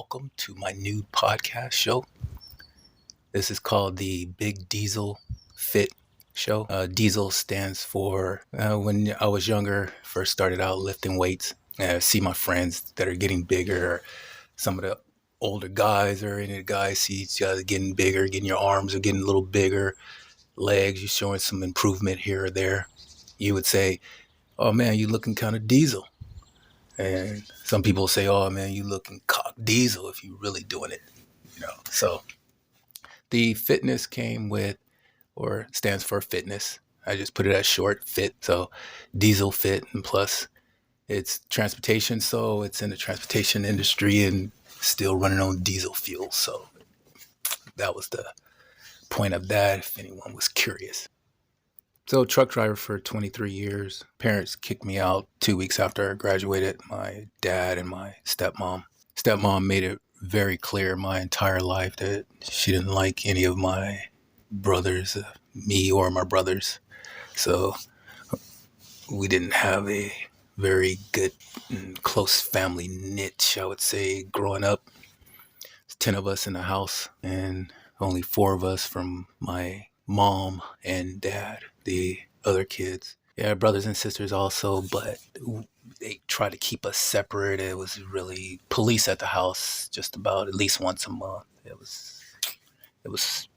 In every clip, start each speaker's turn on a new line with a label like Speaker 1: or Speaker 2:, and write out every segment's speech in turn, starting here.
Speaker 1: welcome to my new podcast show. This is called the Big Diesel Fit Show. Diesel stands for when I was younger, first started out lifting weights. I see my friends that are getting bigger. Or some of the older guys or any of the guys see each other getting bigger, getting your arms are getting a little bigger, legs, you're showing some improvement here or there. You would say, "Oh man, you looking kind of diesel." And some people say, "Oh man, you looking cock diesel if you really doing it." So the fitness came with, or stands for fitness. I just put it as short, fit. So diesel fit, and plus it's transportation. So it's in the transportation industry and still running on diesel fuel. So that was the point of that, if anyone was curious. So truck driver for 23 years. Parents kicked me out 2 weeks after I graduated, my dad and my stepmom. Stepmom made it very clear my entire life that she didn't like any of my brothers, me or my brothers. So we didn't have a very good and close family niche, I would say, growing up. There's 10 of us in the house and only 4 of us from my mom and dad, the other kids. Yeah, brothers and sisters also, but they tried to keep us separate. It was really police at the house just about at least once a month. It was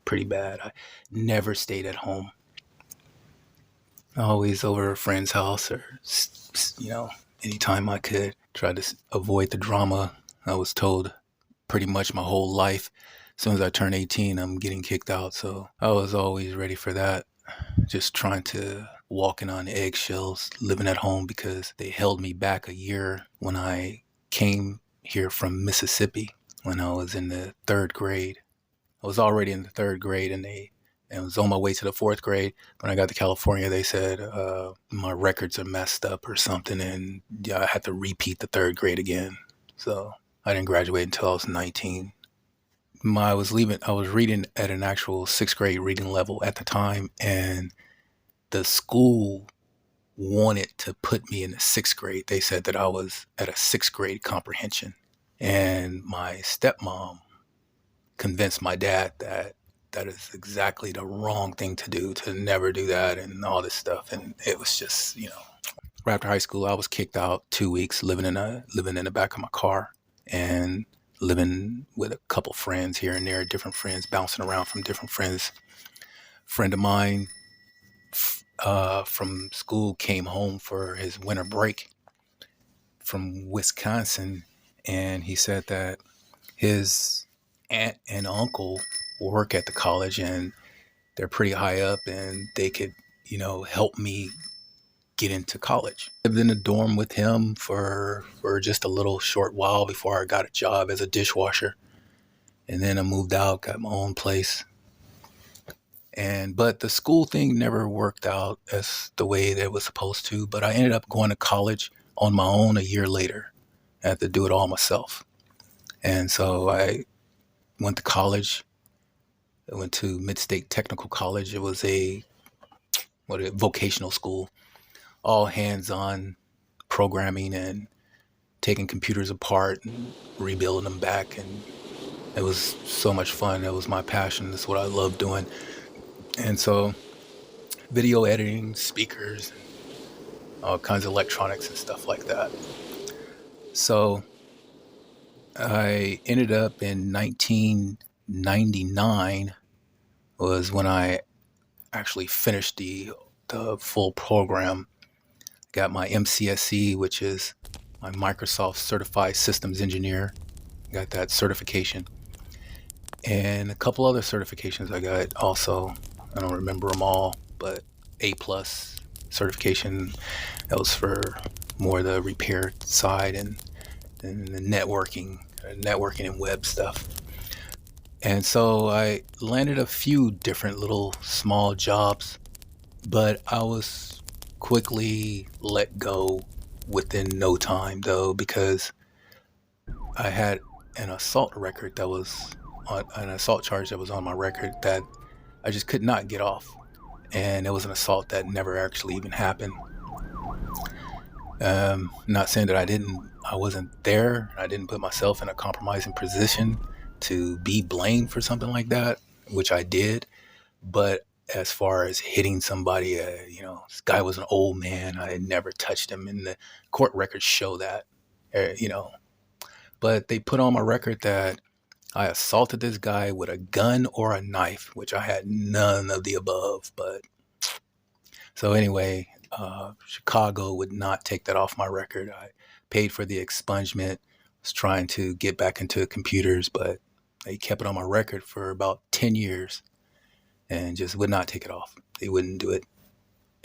Speaker 1: pretty bad. I never stayed at home. Always over a friend's house or, anytime I could. Tried to avoid the drama. I was told pretty much my whole life, as soon as I turned 18, I'm getting kicked out. So I was always ready for that. Just trying to walking on eggshells, living at home because they held me back a year when I came here from Mississippi when I was in the 3rd grade. I was already in the 3rd grade and was on my way to the 4th grade. When I got to California, they said my records are messed up or something, and I had to repeat the 3rd grade again. So I didn't graduate until I was 19. I was reading at an actual 6th grade reading level at the time, and the school wanted to put me in the 6th grade. They said that I was at a 6th grade comprehension. And my stepmom convinced my dad that that is exactly the wrong thing to do, to never do that and all this stuff. And it was just, right after high school, I was kicked out 2 weeks, living in the back of my car and living with a couple friends here and there, different friends, bouncing around from different friends. Friend of mine from school came home for his winter break from Wisconsin, and he said that his aunt and uncle work at the college and they're pretty high up and they could, help me get into college. I lived in a dorm with him for just a little short while before I got a job as a dishwasher. And then I moved out, got my own place. But the school thing never worked out as the way that it was supposed to. But I ended up going to college on my own a year later. I had to do it all myself. And so I went to college. I went to Mid-State Technical College. It was a vocational school, all hands-on programming and taking computers apart and rebuilding them back. And it was so much fun. It was my passion. That's what I love doing. And so video editing, speakers, all kinds of electronics and stuff like that. So I ended up in 1999 was when I actually finished the full program. Got my MCSE, which is my Microsoft Certified Systems Engineer. Got that certification. And a couple other certifications I got also. I don't remember them all, but A+ certification. That was for more the repair side and the networking and web stuff. And so I landed a few different little small jobs, but I was quickly let go within no time though, because I had an assault record that was an assault charge that was on my record that I just could not get off. And it was an assault that never actually even happened. Not saying that I wasn't there. I didn't put myself in a compromising position to be blamed for something like that, which I did. But as far as hitting somebody, this guy was an old man. I had never touched him, and the court records show that. uh, you know, but they put on my record that I assaulted this guy with a gun or a knife, which I had none of the above. But so anyway, Chicago would not take that off my record. I paid for the expungement, was trying to get back into computers, but they kept it on my record for about 10 years and just would not take it off. They wouldn't do it.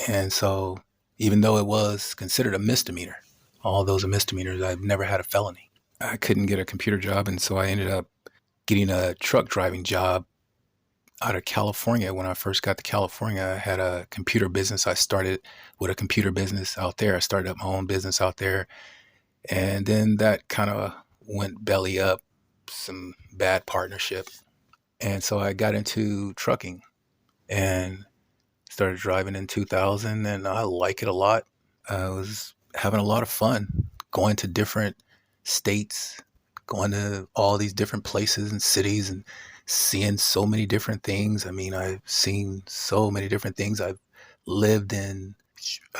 Speaker 1: And so even though it was considered a misdemeanor, all those are misdemeanors, I've never had a felony. I couldn't get a computer job, and so I ended up getting a truck driving job out of California. When I first got to California, I had a computer business. I started with a computer business out there. I started up my own business out there. And then that kind of went belly up, some bad partnership. And so I got into trucking and started driving in 2000, and I like it a lot. I was having a lot of fun going to different states, going to all these different places and cities and seeing so many different things. I mean, I've seen so many different things. I've lived in,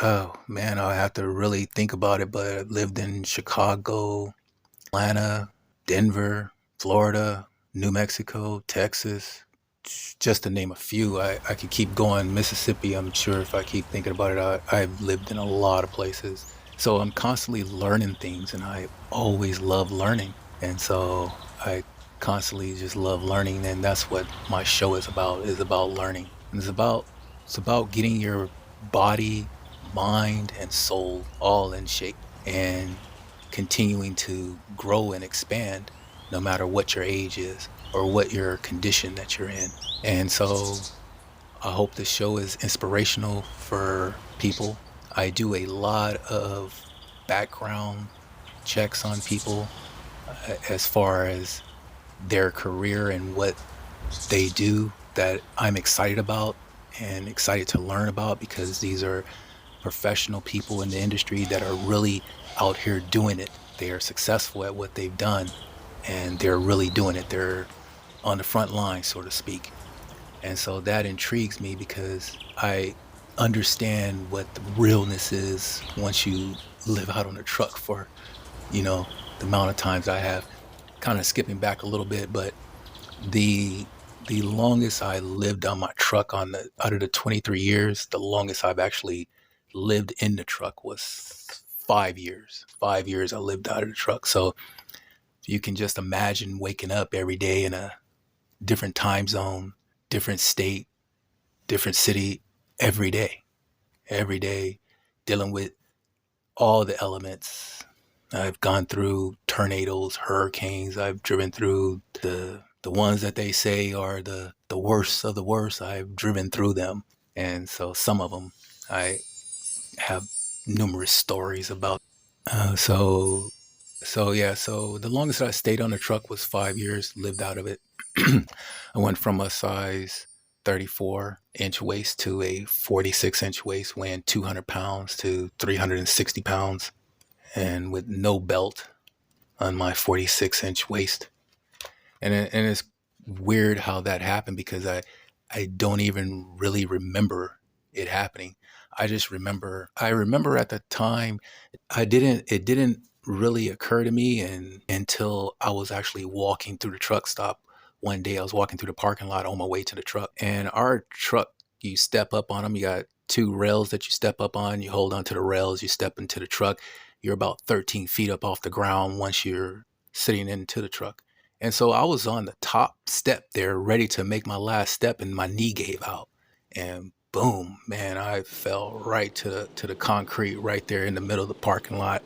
Speaker 1: oh man, I have to really think about it, but I've lived in Chicago, Atlanta, Denver, Florida, New Mexico, Texas, just to name a few. I could keep going. Mississippi, I'm sure if I keep thinking about it, I've lived in a lot of places. So I'm constantly learning things, and I always love learning. And so I constantly just love learning, and that's what my show is about learning. And it's about getting your body, mind, and soul all in shape and continuing to grow and expand no matter what your age is or what your condition that you're in. And so I hope this show is inspirational for people. I do a lot of background checks on people as far as their career and what they do that I'm excited about and excited to learn about, because these are professional people in the industry that are really out here doing it. They are successful at what they've done, and they're really doing it. They're on the front line, so to speak. And so that intrigues me because I understand what the realness is once you live out on a truck for, the amount of times I have. Kind of skipping back a little bit, but the the longest I lived on my truck, on the out of the 23 years, the longest I've actually lived in the truck was 5 years. 5 years I lived out of the truck. So you can just imagine waking up every day in a different time zone, different state, different city, every day, dealing with all the elements. I've gone through tornadoes, hurricanes. I've driven through the ones that they say are the worst of the worst. I've driven through them, and so some of them I have numerous stories about. So yeah. So the longest I stayed on the truck was 5 years. Lived out of it. I went from a size 34-inch waist to a 46-inch waist, weighing 200 pounds to 360 pounds, and with no belt on my 46-inch waist. And it's weird how that happened, because I don't even really remember it happening. I remember at the time, it didn't really occur to me until I was actually walking through the truck stop. One day I was walking through the parking lot on my way to the truck, and our truck, you step up on them. You got two rails that you step up on. You hold onto the rails, you step into the truck. You're about 13 feet up off the ground once you're sitting into the truck. And so I was on the top step there, ready to make my last step, and my knee gave out. And boom, man, I fell right to the concrete right there in the middle of the parking lot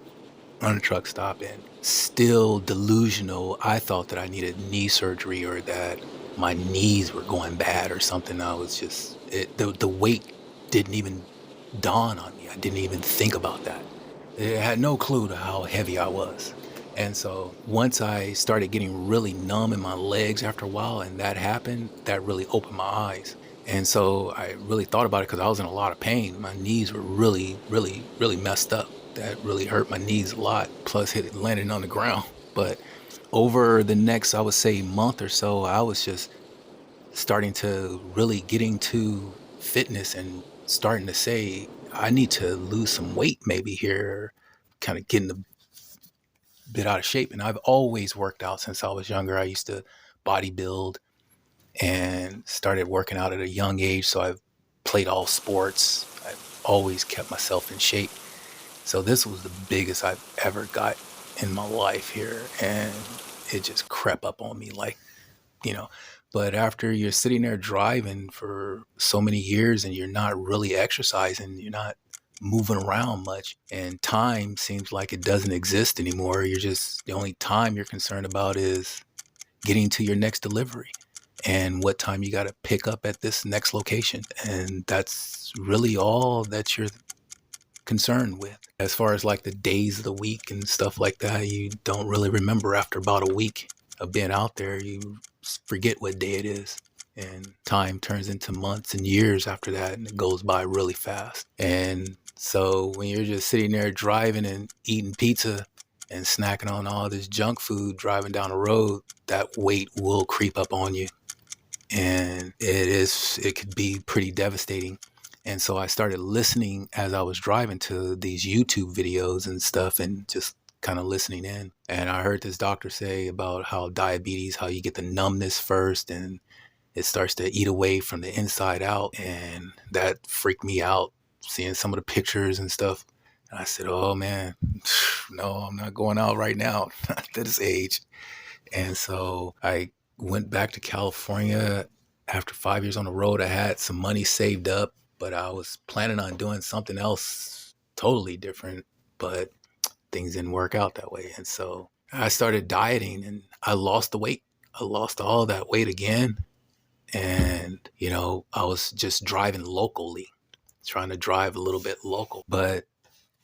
Speaker 1: on a truck stop. And still delusional, I thought that I needed knee surgery or that my knees were going bad or something. I was just the weight didn't even dawn on me. I didn't even think about that. I had no clue to how heavy I was. And so once I started getting really numb in my legs after a while, and that happened, that really opened my eyes. And so I really thought about it, because I was in a lot of pain. My knees were really, really, really messed up. that really hurt my knees a lot, plus hit it landing on the ground. But over the next, I would say, month or so, I was just starting to really getting to fitness and starting to say, I need to lose some weight maybe here, kind of getting a bit out of shape. And I've always worked out since I was younger. I used to bodybuild and started working out at a young age. So I've played all sports. I've always kept myself in shape. So this was the biggest I've ever got in my life here. And it just crept up on me like, you know, but after you're sitting there driving for so many years and you're not really exercising, you're not moving around much, and time seems like it doesn't exist anymore. You're just, the only time you're concerned about is getting to your next delivery and what time you got to pick up at this next location. And that's really all that you're concerned with. As far as like the days of the week and stuff like that, you don't really remember after about a week of being out there. You forget what day it is. And time turns into months and years after that, and it goes by really fast. And so when you're just sitting there driving and eating pizza and snacking on all this junk food driving down the road, that weight will creep up on you. And it could be pretty devastating. And so I started listening as I was driving to these YouTube videos and stuff, and just kind of listening in. And I heard this doctor say about how diabetes, how you get the numbness first and it starts to eat away from the inside out. And that freaked me out, seeing some of the pictures and stuff. And I said, oh man, no, I'm not going out right now at this age. And so I went back to California after 5 years on the road. I had some money saved up, but I was planning on doing something else totally different, but things didn't work out that way. And so I started dieting and I lost the weight. I lost all that weight again. And, I was just driving locally, trying to drive a little bit local, but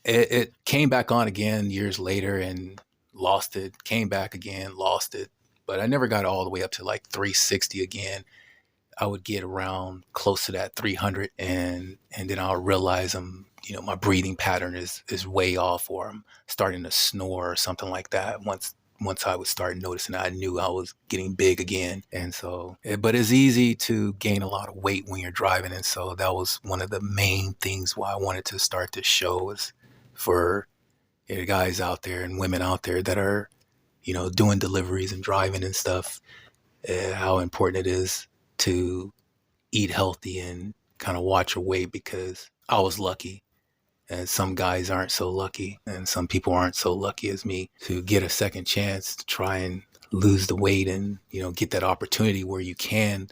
Speaker 1: it came back on again years later and lost it, came back again, lost it. But I never got all the way up to like 360 again. I would get around close to that 300, and then I'll realize my breathing pattern is way off, or I'm starting to snore or something like that. Once I would start noticing that, I knew I was getting big again. And so, but it's easy to gain a lot of weight when you're driving. And so that was one of the main things why I wanted to start this show, is for guys out there and women out there that are, doing deliveries and driving and stuff, how important it is to eat healthy and kind of watch your weight, because I was lucky. And some guys aren't so lucky, and some people aren't so lucky as me to get a second chance to try and lose the weight and, get that opportunity where you can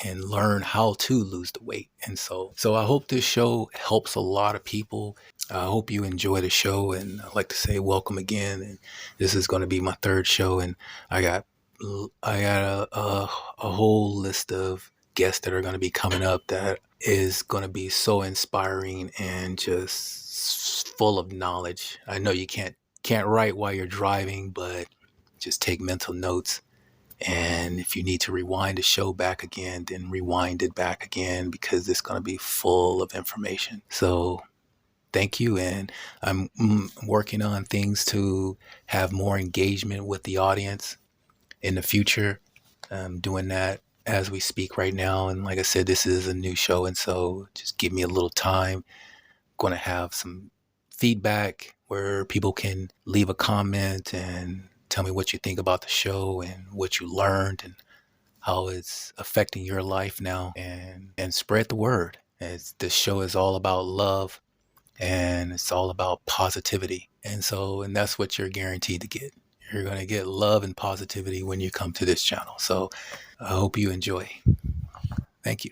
Speaker 1: and learn how to lose the weight. And so I hope this show helps a lot of people. I hope you enjoy the show, and I'd like to say welcome again. And this is going to be my third show, and I got a whole list of guests that are going to be coming up that is going to be so inspiring and just full of knowledge. I know you can't write while you're driving, but just take mental notes. And if you need to rewind the show back again, then rewind it back again, because it's going to be full of information. So thank you. And I'm working on things to have more engagement with the audience in the future. I'm doing that as we speak right now. And like I said, this is a new show. And so just give me a little time. I'm going to have some feedback where people can leave a comment and tell me what you think about the show and what you learned and how it's affecting your life now, and spread the word. This show is all about love, and it's all about positivity. And that's what you're guaranteed to get. You're going to get love and positivity when you come to this channel. So I hope you enjoy. Thank you.